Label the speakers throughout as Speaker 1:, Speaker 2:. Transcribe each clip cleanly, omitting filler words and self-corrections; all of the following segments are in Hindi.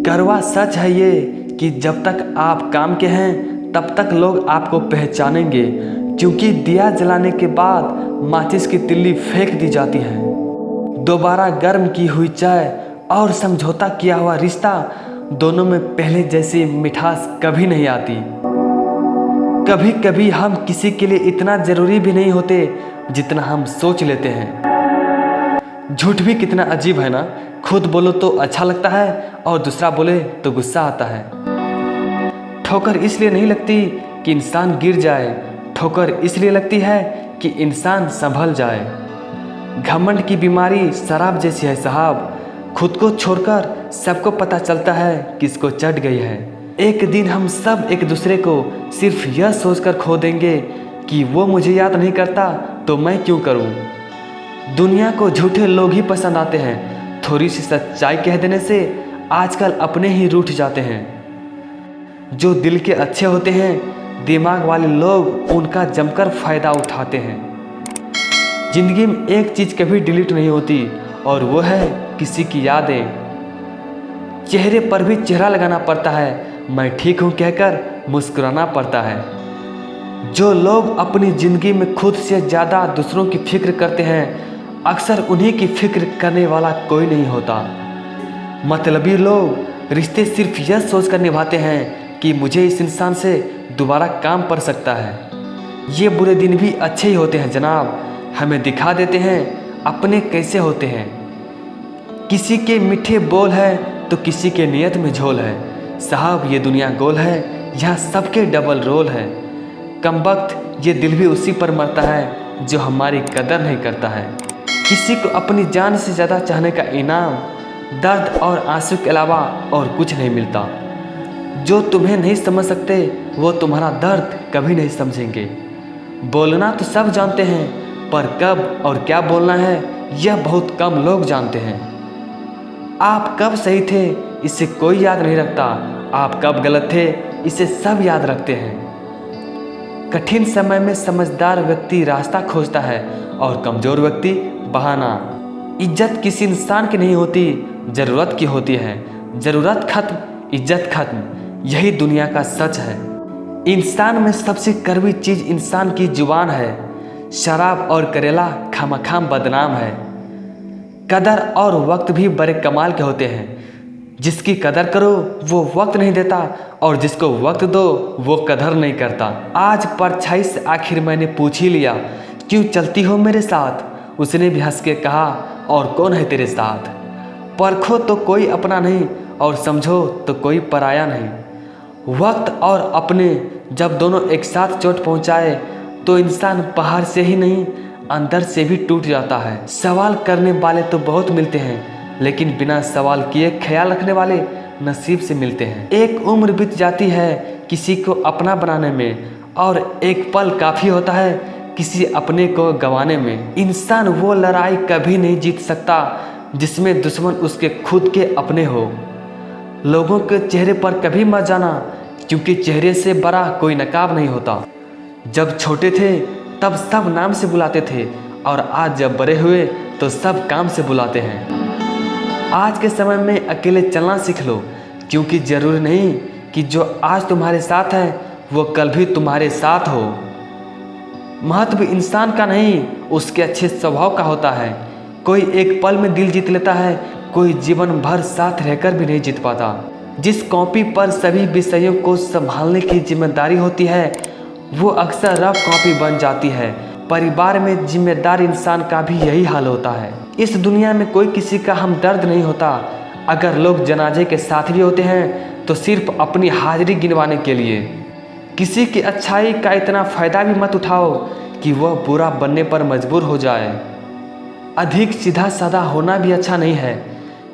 Speaker 1: कड़वा सच है ये कि जब तक आप काम के हैं तब तक लोग आपको पहचानेंगे, क्योंकि दिया जलाने के बाद माचिस की तिल्ली फेंक दी जाती है। दोबारा गर्म की हुई चाय और समझौता किया हुआ रिश्ता, दोनों में पहले जैसी मिठास कभी नहीं आती। कभी कभी हम किसी के लिए इतना ज़रूरी भी नहीं होते जितना हम सोच लेते हैं। झूठ भी कितना अजीब है ना, खुद बोलो तो अच्छा लगता है और दूसरा बोले तो गुस्सा आता है। ठोकर इसलिए नहीं लगती कि इंसान गिर जाए, ठोकर इसलिए लगती है कि इंसान संभल जाए। घमंड की बीमारी शराब जैसी है साहब, खुद को छोड़कर सबको पता चलता है किसको चढ़ गई है। एक दिन हम सब एक दूसरे को सिर्फ यह सोचकर खो देंगे कि वो मुझे याद नहीं करता तो मैं क्यों करूं। दुनिया को झूठे लोग ही पसंद आते हैं, थोड़ी सी सच्चाई कह देने से आजकल अपने ही रूठ जाते हैं। जो दिल के अच्छे होते हैं, दिमाग वाले लोग उनका जमकर फ़ायदा उठाते हैं। ज़िंदगी में एक चीज़ कभी डिलीट नहीं होती और वो है किसी की यादें। चेहरे पर भी चेहरा लगाना पड़ता है, मैं ठीक हूँ कहकर मुस्कुराना पड़ता है। जो लोग अपनी ज़िंदगी में खुद से ज़्यादा दूसरों की फिक्र करते हैं, अक्सर उन्हीं की फिक्र करने वाला कोई नहीं होता। मतलबी लोग रिश्ते सिर्फ यह सोचकर निभाते हैं कि मुझे इस इंसान से दोबारा काम पड़ सकता है। ये बुरे दिन भी अच्छे ही होते हैं जनाब, हमें दिखा देते हैं अपने कैसे होते हैं। किसी के मीठे बोल है तो किसी के नियत में झोल है। साहब ये दुनिया गोल है, यहाँ सबके डबल रोल है। कमबख्त ये दिल भी उसी पर मरता है जो हमारी कदर नहीं करता है। किसी को अपनी जान से ज़्यादा चाहने का इनाम दर्द और आंसू के अलावा और कुछ नहीं मिलता। जो तुम्हें नहीं समझ सकते वो तुम्हारा दर्द कभी नहीं समझेंगे। बोलना तो सब जानते हैं, पर कब और क्या बोलना है यह बहुत कम लोग जानते हैं। आप कब सही थे इसे कोई याद नहीं रखता, आप कब गलत थे इसे सब याद रखते हैं। कठिन समय में समझदार व्यक्ति रास्ता खोजता है और कमज़ोर व्यक्ति बहाना। इज्जत किसी इंसान की नहीं होती, ज़रूरत की होती है। ज़रूरत खत्म, इज्जत खत्म, यही दुनिया का सच है। इंसान में सबसे कड़वी चीज़ इंसान की जुबान है। शराब और करेला खामखाम बदनाम है। कदर और वक्त भी बड़े कमाल के होते हैं। जिसकी कदर करो वो वक्त नहीं देता और जिसको वक्त दो वो कदर नहीं करता। आज परछाई से आखिर मैंने पूछ ही लिया, क्यों चलती हो मेरे साथ? उसने भी हंस के कहा, और कौन है तेरे साथ? परखो तो कोई अपना नहीं और समझो तो कोई पराया नहीं। वक्त और अपने जब दोनों एक साथ चोट पहुँचाए तो इंसान बाहर से ही नहीं अंदर से भी टूट जाता है। सवाल करने वाले तो बहुत मिलते हैं, लेकिन बिना सवाल किए ख्याल रखने वाले नसीब से मिलते हैं। एक उम्र बीत जाती है किसी को अपना बनाने में, और एक पल काफ़ी होता है किसी अपने को गंवाने में। इंसान वो लड़ाई कभी नहीं जीत सकता जिसमें दुश्मन उसके खुद के अपने हो। लोगों के चेहरे पर कभी मत जाना, क्योंकि चेहरे से बड़ा कोई नकाब नहीं होता। जब छोटे थे तब सब नाम से बुलाते थे, और आज जब बड़े हुए तो सब काम से बुलाते हैं। आज के समय में अकेले चलना सीख लो, क्योंकि ज़रूरी नहीं कि जो आज तुम्हारे साथ है वो कल भी तुम्हारे साथ हो। महत्व इंसान का नहीं उसके अच्छे स्वभाव का होता है। कोई एक पल में दिल जीत लेता है, कोई जीवन भर साथ रहकर भी नहीं जीत पाता। जिस कॉपी पर सभी विषयों को संभालने की जिम्मेदारी होती है वो अक्सर रफ कॉपी बन जाती है। परिवार में जिम्मेदार इंसान का भी यही हाल होता है। इस दुनिया में कोई किसी का हमदर्द नहीं होता। अगर लोग जनाजे के साथ भी होते हैं तो सिर्फ अपनी हाजिरी गिनवाने के लिए। किसी की अच्छाई का इतना फ़ायदा भी मत उठाओ कि वह बुरा बनने पर मजबूर हो जाए। अधिक सीधा साधा होना भी अच्छा नहीं है,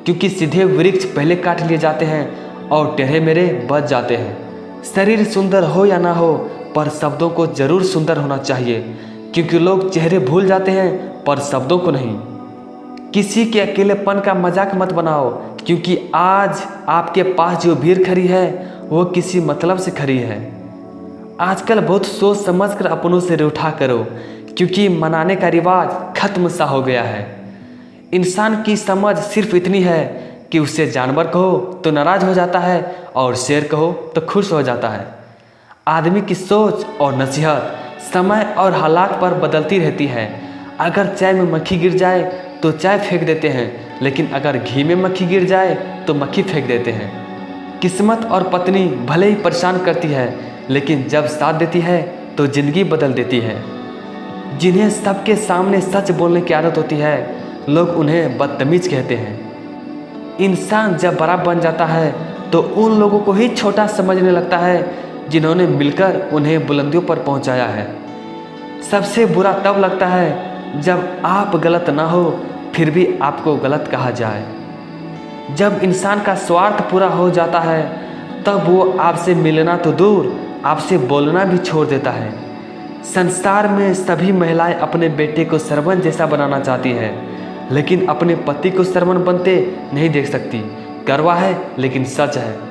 Speaker 1: क्योंकि सीधे वृक्ष पहले काट लिए जाते हैं और टेढ़े मेढ़े बच जाते हैं। शरीर सुंदर हो या ना हो, पर शब्दों को ज़रूर सुंदर होना चाहिए, क्योंकि लोग चेहरे भूल जाते हैं पर शब्दों को नहीं। किसी के अकेलेपन का मजाक मत बनाओ, क्योंकि आज आपके पास जो भीड़ खड़ी है वो किसी मतलब से खड़ी है। आजकल बहुत सोच समझ कर अपनों से रूठा करो, क्योंकि मनाने का रिवाज खत्म सा हो गया है। इंसान की समझ सिर्फ इतनी है कि उससे जानवर कहो तो नाराज हो जाता है और शेर कहो तो खुश हो जाता है। आदमी की सोच और नसीहत समय और हालात पर बदलती रहती है। अगर चाय में मक्खी गिर जाए तो चाय फेंक देते हैं, लेकिन अगर घी में मक्खी गिर जाए तो मक्खी फेंक देते हैं। किस्मत और पत्नी भले ही परेशान करती है, लेकिन जब साथ देती है तो ज़िंदगी बदल देती है। जिन्हें सबके सामने सच बोलने की आदत होती है, लोग उन्हें बदतमीज कहते हैं। इंसान जब बड़ा बन जाता है तो उन लोगों को ही छोटा समझने लगता है जिन्होंने मिलकर उन्हें बुलंदियों पर पहुंचाया है। सबसे बुरा तब लगता है जब आप गलत ना हो फिर भी आपको गलत कहा जाए। जब इंसान का स्वार्थ पूरा हो जाता है तब वो आपसे मिलना तो दूर, आपसे बोलना भी छोड़ देता है। संसार में सभी महिलाएं अपने बेटे को सरवन जैसा बनाना चाहती है, लेकिन अपने पति को सरवन बनते नहीं देख सकती। कड़वा है लेकिन सच है।